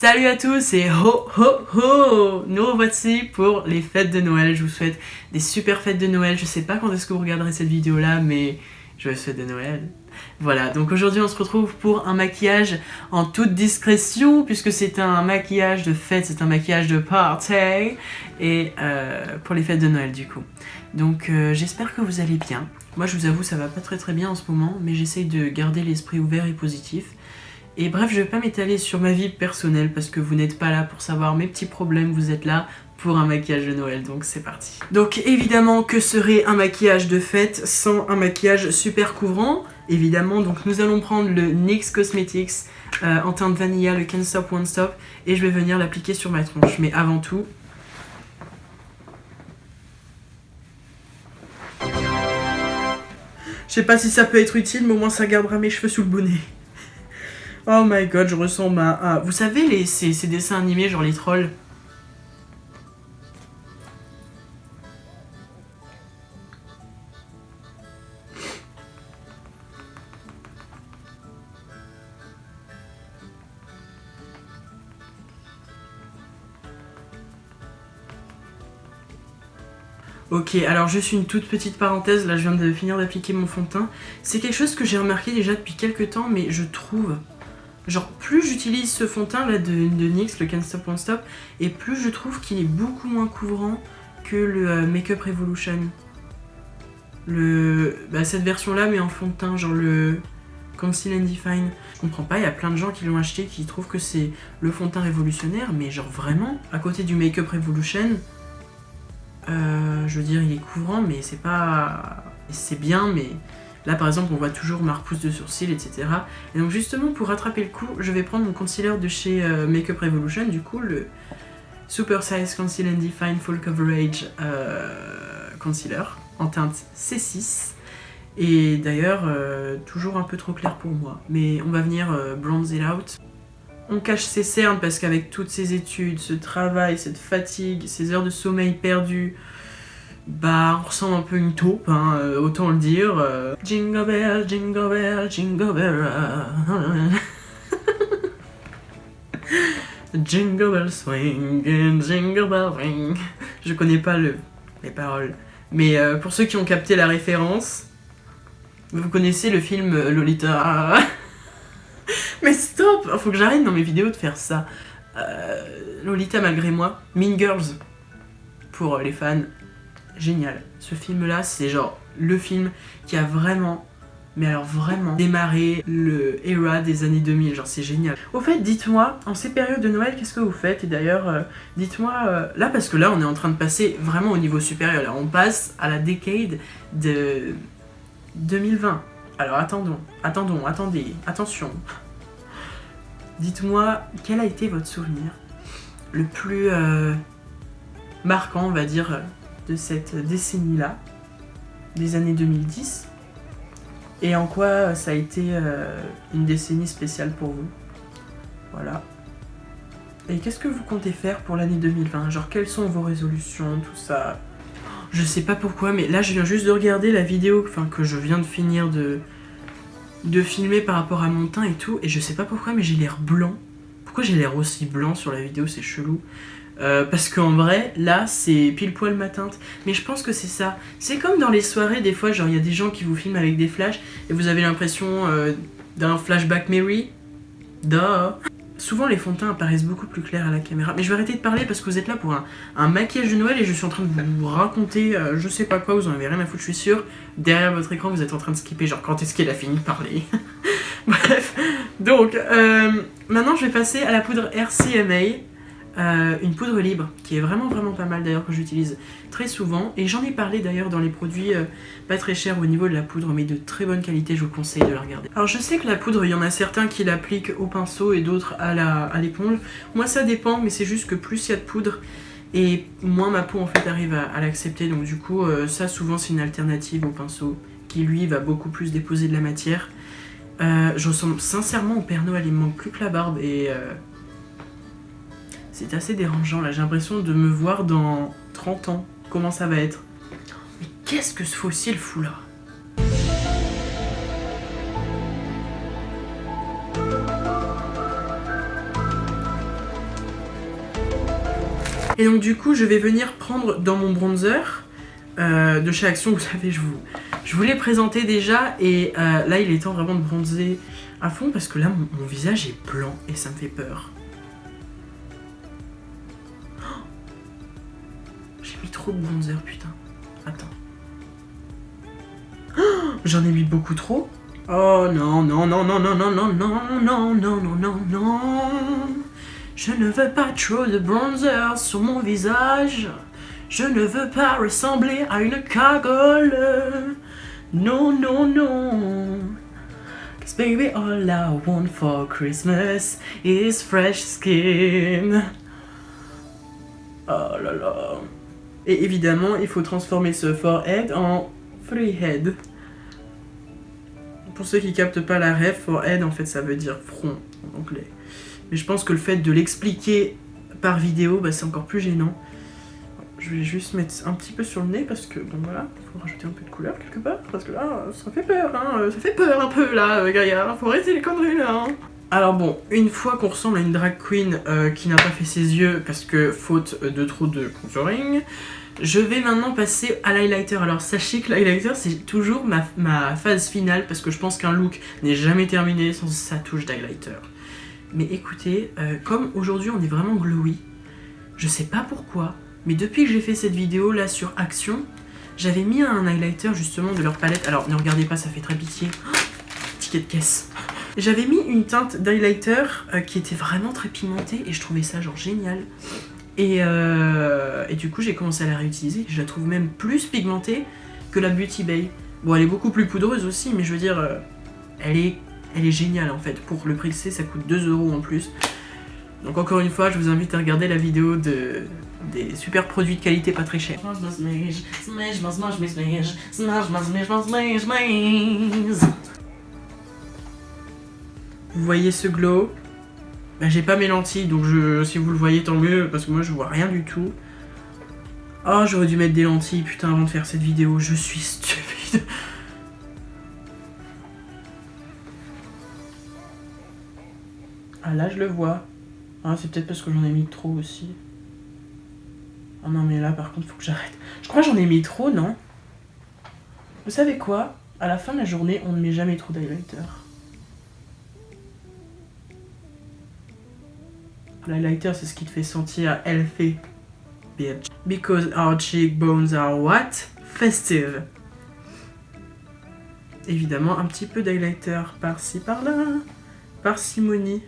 Salut à tous et ho ho ho! Nous revoici pour les fêtes de Noël. Je vous souhaite des super fêtes de Noël. Je sais pas quand est-ce que vous regarderez cette vidéo là, mais joyeuses fêtes de Noël. Voilà, donc aujourd'hui on se retrouve pour un maquillage en toute discrétion, puisque c'est un maquillage de fête, c'est un maquillage de party, et pour les fêtes de Noël du coup. Donc j'espère que vous allez bien. Moi je vous avoue ça va pas très bien en ce moment, mais j'essaye de garder l'esprit ouvert et positif. Et bref, je vais pas m'étaler sur ma vie personnelle parce que vous n'êtes pas là pour savoir mes petits problèmes, vous êtes là pour un maquillage de Noël, donc c'est parti. Donc évidemment, que serait un maquillage de fête sans un maquillage super couvrant? Évidemment, donc nous allons prendre le NYX Cosmetics en teinte vanilla, le Can't Stop Won't Stop, et je vais venir l'appliquer sur ma tronche. Mais avant tout... Je sais pas si ça peut être utile, mais au moins ça gardera mes cheveux sous le bonnet. Oh my god, je ressemble à... Vous savez, ces dessins animés, genre les trolls? Ok, alors juste une toute petite parenthèse, là je viens de finir d'appliquer mon fond de teint. C'est quelque chose que j'ai remarqué déjà depuis quelques temps, mais je trouve... Genre, plus j'utilise ce fond de teint là de NYX, le Can't Stop Won't Stop, et plus je trouve qu'il est beaucoup moins couvrant que le Makeup Revolution. Cette version là, mais en fond de teint, genre le Conceal and Define. Je comprends pas, il y a plein de gens qui l'ont acheté qui trouvent que c'est le fond de teint révolutionnaire, mais genre vraiment, à côté du Makeup Revolution, je veux dire, il est couvrant, mais c'est pas... C'est bien, mais... Là par exemple on voit toujours ma repousse de sourcils, etc. Et donc justement pour rattraper le coup, je vais prendre mon concealer de chez Makeup Revolution, du coup le Super Size Conceal and Define Full Coverage Concealer en teinte C6. Et d'ailleurs toujours un peu trop clair pour moi, mais on va venir bronze it out. On cache ses cernes parce qu'avec toutes ces études, ce travail, cette fatigue, ces heures de sommeil perdues, bah, on ressemble un peu une taupe, hein, autant le dire. Jingle bell, jingle bell, jingle bell. Jingle bell swing, and jingle bell ring. Je connais pas les paroles. Mais pour ceux qui ont capté la référence, vous connaissez le film Lolita. Mais stop! Faut que j'arrête dans mes vidéos de faire ça. Lolita malgré moi. Mean Girls. Pour les fans. Génial. Ce film-là, c'est genre le film qui a vraiment, mais alors vraiment, démarré le era des années 2000. Genre, c'est génial. Au fait, dites-moi, en ces périodes de Noël, qu'est-ce que vous faites? Et d'ailleurs, dites-moi, là, parce que là, on est en train de passer vraiment au niveau supérieur. Là, on passe à la décade de 2020. Alors, attendez, attention. Dites-moi, quel a été votre souvenir le plus marquant, on va dire, de cette décennie-là, des années 2010, et en quoi ça a été une décennie spéciale pour vous. Voilà. Et qu'est-ce que vous comptez faire pour l'année 2020? Genre, quelles sont vos résolutions, tout ça? Je sais pas pourquoi, mais là, je viens juste de regarder la vidéo que je viens de finir de filmer par rapport à mon teint et tout, et je sais pas pourquoi, mais j'ai l'air blanc. Pourquoi j'ai l'air aussi blanc sur la vidéo? C'est chelou. Parce qu'en vrai, là, c'est pile poil ma teinte. Mais je pense que c'est ça. C'est comme dans les soirées, des fois, genre, il y a des gens qui vous filment avec des flashs et vous avez l'impression d'un flashback Mary. Duh. Souvent, les fonds de teint apparaissent beaucoup plus clairs à la caméra. Mais je vais arrêter de parler parce que vous êtes là pour un maquillage de Noël et je suis en train de vous raconter je sais pas quoi, vous en avez rien à foutre, je suis sûr. Derrière votre écran, vous êtes en train de skipper, genre, quand est-ce qu'elle a fini de parler? Bref. Donc, maintenant, je vais passer à la poudre RCMA. Une poudre libre qui est vraiment pas mal d'ailleurs, que j'utilise très souvent, et j'en ai parlé d'ailleurs dans les produits pas très chers au niveau de la poudre mais de très bonne qualité, je vous conseille de la regarder. Alors je sais que la poudre, il y en a certains qui l'appliquent au pinceau et d'autres à l'éponge. Moi ça dépend, mais c'est juste que plus il y a de poudre et moins ma peau en fait arrive à l'accepter. Donc du coup ça souvent c'est une alternative au pinceau qui lui va beaucoup plus déposer de la matière. Je ressemble sincèrement au Père Noël, il me manque plus que la barbe et c'est assez dérangeant là, j'ai l'impression de me voir dans 30 ans, comment ça va être. Mais qu'est-ce que ce fossile fout là? Et donc du coup je vais venir prendre dans mon bronzer de chez Action, vous savez je vous l'ai présenté déjà et là il est temps vraiment de bronzer à fond parce que là mon visage est blanc et ça me fait peur. Oh, j'ai mis trop de bronzer putain. Attends. Oh, j'en ai mis beaucoup trop. Oh non non non non non non non non non non non non non. Je ne veux pas trop de bronzer sur mon visage. Je ne veux pas ressembler à une cagole. Non, non, non. 'Cause baby, all I want for Christmas is fresh skin. Oh là là. Et évidemment, il faut transformer ce forehead en freehead. Pour ceux qui captent pas la ref, forehead en fait ça veut dire front en anglais. Mais je pense que le fait de l'expliquer par vidéo, bah, c'est encore plus gênant. Je vais juste mettre un petit peu sur le nez parce que, bon voilà, il faut rajouter un peu de couleur quelque part. Parce que là, ça fait peur, hein, ça fait peur un peu là, gaillard, faut arrêter les conneries là. Hein. Alors bon, une fois qu'on ressemble à une drag queen qui n'a pas fait ses yeux parce que faute de trop de contouring, je vais maintenant passer à l'highlighter. Alors sachez que l'highlighter c'est toujours ma phase finale parce que je pense qu'un look n'est jamais terminé sans sa touche d'highlighter. Mais écoutez, comme aujourd'hui on est vraiment glowy, je sais pas pourquoi, mais depuis que j'ai fait cette vidéo là sur Action, j'avais mis un highlighter justement de leur palette. Alors ne regardez pas, ça fait très pitié. Oh, ticket de caisse. J'avais mis une teinte d'highlighter qui était vraiment très pigmentée et je trouvais ça genre génial. Et du coup j'ai commencé à la réutiliser. Je la trouve même plus pigmentée que la Beauty Bay. Bon elle est beaucoup plus poudreuse aussi, mais je veux dire, elle est géniale en fait. Pour le prix que c'est, ça coûte 2 € en plus. Donc encore une fois, je vous invite à regarder la vidéo des super produits de qualité pas très chers. Vous voyez ce glow? Bah, j'ai pas mes lentilles, donc si vous le voyez tant mieux, parce que moi je vois rien du tout. Oh, j'aurais dû mettre des lentilles, putain, avant de faire cette vidéo, je suis stupide. Ah là je le vois. Ah, c'est peut-être parce que j'en ai mis trop aussi. Oh non mais là par contre faut que j'arrête. Je crois que j'en ai mis trop, non? Vous savez quoi? À la fin de la journée, on ne met jamais trop d'highlighter. L'highlighter c'est ce qui te fait sentir healthy, bitch. Because our cheekbones are what? Festive. Évidemment un petit peu d'highlighter par-ci par-là. Parcimonie.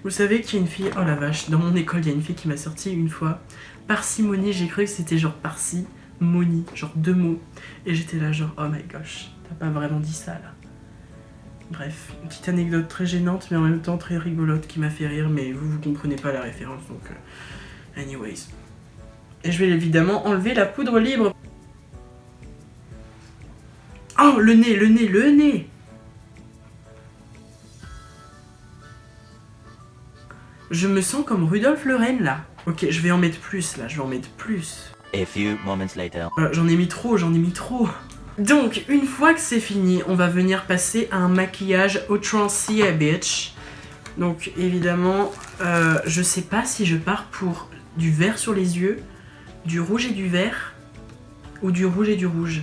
Vous savez qu'il y a une fille, oh la vache, dans mon école il y a une fille qui m'a sorti une fois parcimonie, j'ai cru que c'était genre parcimonie, genre 2 mots. Et j'étais là genre oh my gosh, t'as pas vraiment dit ça là. Bref, une petite anecdote très gênante mais en même temps très rigolote qui m'a fait rire, mais vous comprenez pas la référence donc anyways. Et je vais évidemment enlever la poudre libre. Oh le nez, le nez, le nez. Je me sens comme Rudolf le Renne là. Ok, je vais en mettre plus là, je vais en mettre plus. A few moments later. J'en ai mis trop, j'en ai mis trop. Donc, une fois que c'est fini, on va venir passer à un maquillage outrancier, bitch. Donc, évidemment, je sais pas si je pars pour du vert sur les yeux, du rouge et du vert, ou du rouge et du rouge.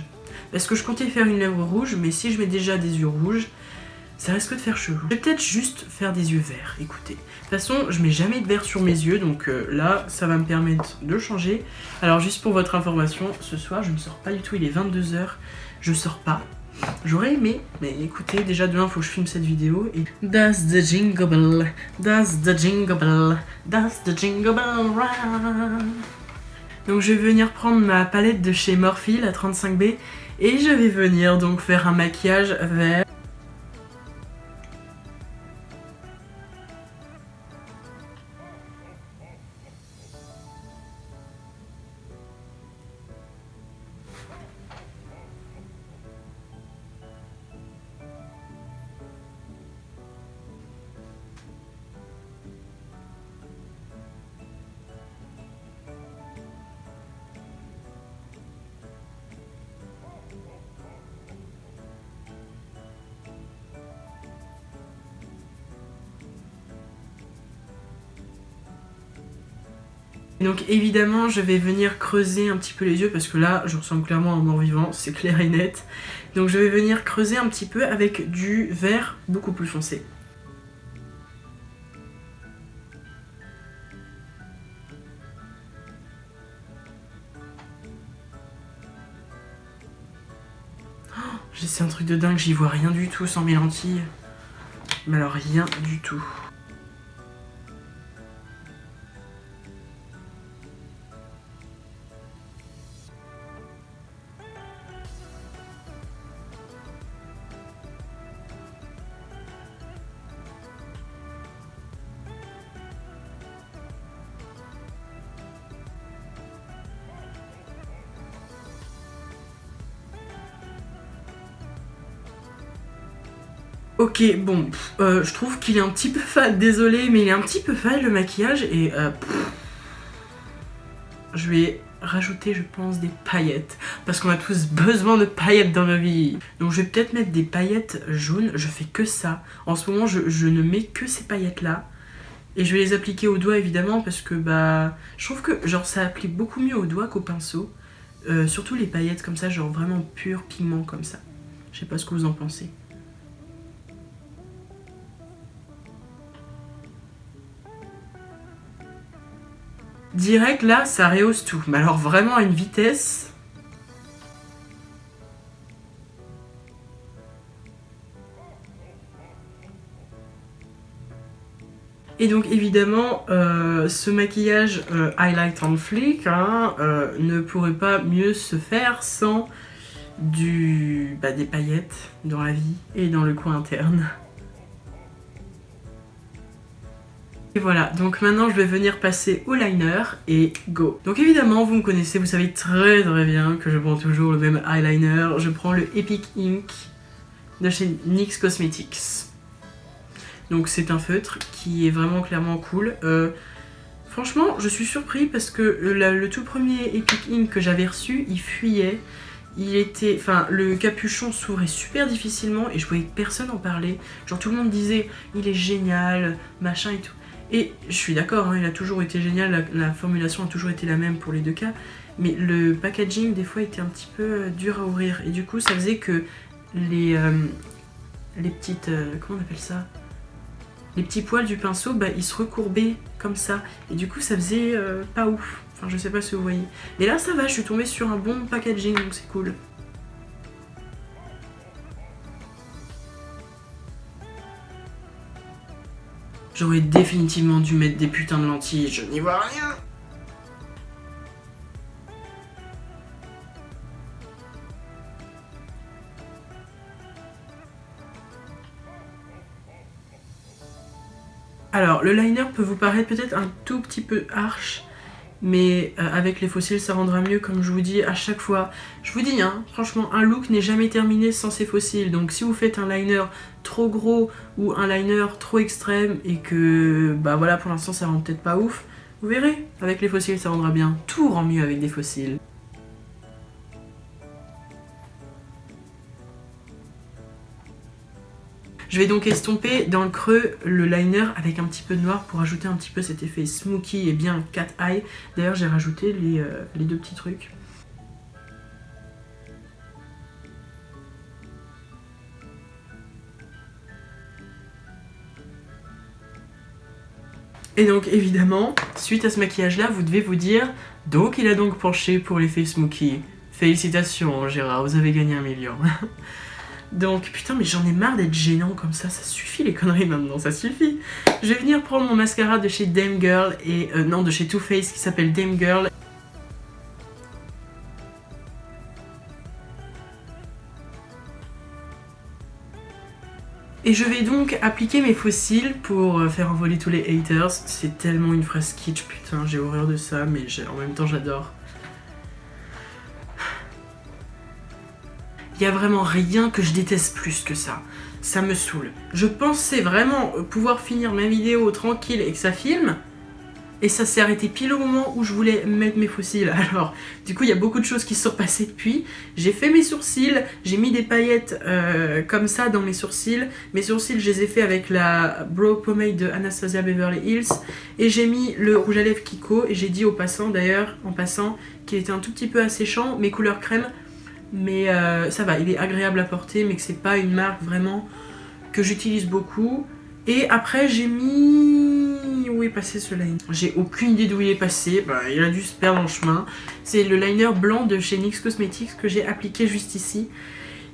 Parce que je comptais faire une lèvre rouge, mais si je mets déjà des yeux rouges, ça risque de faire chelou. Je vais peut-être juste faire des yeux verts, écoutez. De toute façon, je mets jamais de vert sur mes yeux, donc là, ça va me permettre de changer. Alors, juste pour votre information, ce soir, je ne sors pas du tout, il est 22 h, je sors pas. J'aurais aimé, mais écoutez, déjà demain, il faut que je filme cette vidéo. Et... That's the jingle bell, that's the jingle bell, that's the jingle bell round. Donc, je vais venir prendre ma palette de chez Morphe, la 35B, et je vais venir donc faire un maquillage vert. Et donc évidemment je vais venir creuser un petit peu les yeux parce que là je ressemble clairement à un mort-vivant, c'est clair et net. Donc je vais venir creuser un petit peu avec du vert beaucoup plus foncé. Oh, c'est un truc de dingue, j'y vois rien du tout sans mes lentilles. Mais alors rien du tout. Ok, bon, je trouve qu'il est un petit peu fade, désolé, mais il est un petit peu fade le maquillage et je vais rajouter, je pense, des paillettes parce qu'on a tous besoin de paillettes dans nos vies. Donc je vais peut-être mettre des paillettes jaunes, je fais que ça. En ce moment, je ne mets que ces paillettes là et je vais les appliquer au doigt évidemment parce que bah, je trouve que genre ça applique beaucoup mieux au doigt qu'au pinceau. Surtout les paillettes comme ça, genre vraiment pur pigment comme ça. Je sais pas ce que vous en pensez. Direct là, ça rehausse tout. Mais alors vraiment à une vitesse. Et donc évidemment, ce maquillage Highlight on Fleek hein, ne pourrait pas mieux se faire sans des paillettes dans la vie et dans le coin interne. Et voilà, donc maintenant je vais venir passer au liner et go. Donc évidemment, vous me connaissez, vous savez très bien que je prends toujours le même eyeliner. Je prends le Epic Ink de chez NYX Cosmetics. Donc c'est un feutre qui est vraiment clairement cool. Franchement, je suis surpris parce que le tout premier Epic Ink que j'avais reçu, il fuyait. Le capuchon s'ouvrait super difficilement et je voyais personne en parler. Genre tout le monde disait, il est génial, machin et tout. Et je suis d'accord, hein, il a toujours été génial, la formulation a toujours été la même pour les deux cas, mais le packaging des fois était un petit peu dur à ouvrir et du coup ça faisait que les petites, comment on appelle ça, les petits poils du pinceau, bah ils se recourbaient comme ça et du coup ça faisait pas ouf, enfin je sais pas si vous voyez. Mais là ça va, je suis tombée sur un bon packaging donc c'est cool. J'aurais définitivement dû mettre des putains de lentilles, je n'y vois rien. Alors, le liner peut vous paraître peut-être un tout petit peu harsh, mais avec les fossiles ça rendra mieux comme je vous dis à chaque fois. Je vous dis hein, franchement un look n'est jamais terminé sans ses fossiles, donc si vous faites un liner trop gros ou un liner trop extrême et que bah voilà pour l'instant ça rend peut-être pas ouf, vous verrez, avec les fossiles ça rendra bien, tout rend mieux avec des fossiles. Je vais donc estomper dans le creux le liner avec un petit peu de noir pour ajouter un petit peu cet effet smoky et bien cat eye. D'ailleurs j'ai rajouté les deux petits trucs. Et donc évidemment, suite à ce maquillage là, vous devez vous dire, donc il a donc penché pour l'effet smoky. Félicitations Gérard, vous avez gagné 1 million. Donc putain mais j'en ai marre d'être gênant comme ça suffit les conneries maintenant, ça suffit. Je vais venir prendre mon mascara de chez Dame Girl et non de chez Too Faced qui s'appelle Dame Girl. Et je vais donc appliquer mes faux cils pour faire envoler tous les haters. C'est tellement une phrase kitsch, putain j'ai horreur de ça mais en même temps j'adore. Il y a vraiment rien que je déteste plus que ça. Ça me saoule. Je pensais vraiment pouvoir finir ma vidéo tranquille et que ça filme. Et ça s'est arrêté pile au moment où je voulais mettre mes faux cils. Alors, du coup, il y a beaucoup de choses qui se sont passées depuis. J'ai fait mes sourcils, j'ai mis des paillettes comme ça dans mes sourcils. Mes sourcils, je les ai fait avec la Brow Pomade de Anastasia Beverly Hills. Et j'ai mis le rouge à lèvres Kiko. Et j'ai dit aux passants, d'ailleurs, en passant, qu'il était un tout petit peu asséchant, mes couleurs crème. Mais ça va, il est agréable à porter, mais que c'est pas une marque vraiment que j'utilise beaucoup. Et après, j'ai mis... Où est passé ce liner? J'ai aucune idée d'où il est passé, bah, il a dû se perdre en chemin. C'est le liner blanc de chez NYX Cosmetics que j'ai appliqué juste ici.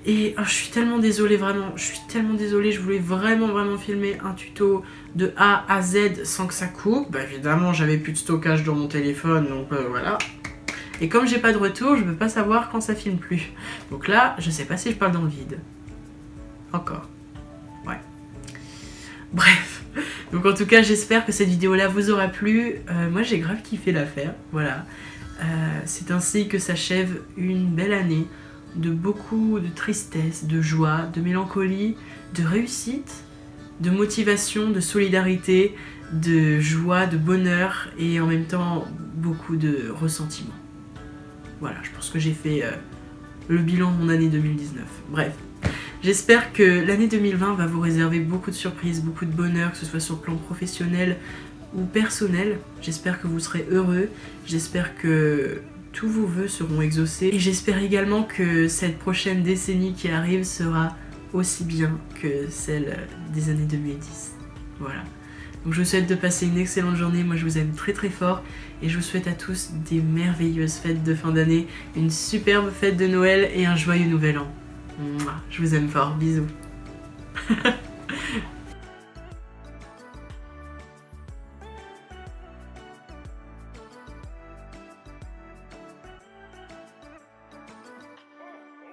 Et oh, je suis tellement désolée, vraiment, je suis tellement désolée, je voulais vraiment filmer un tuto de A à Z sans que ça coupe. Bah évidemment, j'avais plus de stockage dans mon téléphone, donc voilà. Et comme j'ai pas de retour, je peux pas savoir quand ça filme plus. Donc là, je sais pas si je parle dans le vide. Encore. Ouais. Bref. Donc en tout cas, j'espère que cette vidéo-là vous aura plu. Moi, j'ai grave kiffé la faire. Voilà. C'est ainsi que s'achève une belle année de beaucoup de tristesse, de joie, de mélancolie, de réussite, de motivation, de solidarité, de joie, de bonheur et en même temps beaucoup de ressentiment. Voilà, je pense que j'ai fait le bilan de mon année 2019. Bref. J'espère que l'année 2020 va vous réserver beaucoup de surprises, beaucoup de bonheur, que ce soit sur le plan professionnel ou personnel. J'espère que vous serez heureux, j'espère que tous vos vœux seront exaucés. Et j'espère également que cette prochaine décennie qui arrive sera aussi bien que celle des années 2010. Voilà. Donc je vous souhaite de passer une excellente journée, moi je vous aime très fort et je vous souhaite à tous des merveilleuses fêtes de fin d'année, une superbe fête de Noël et un joyeux nouvel an. Je vous aime fort, bisous.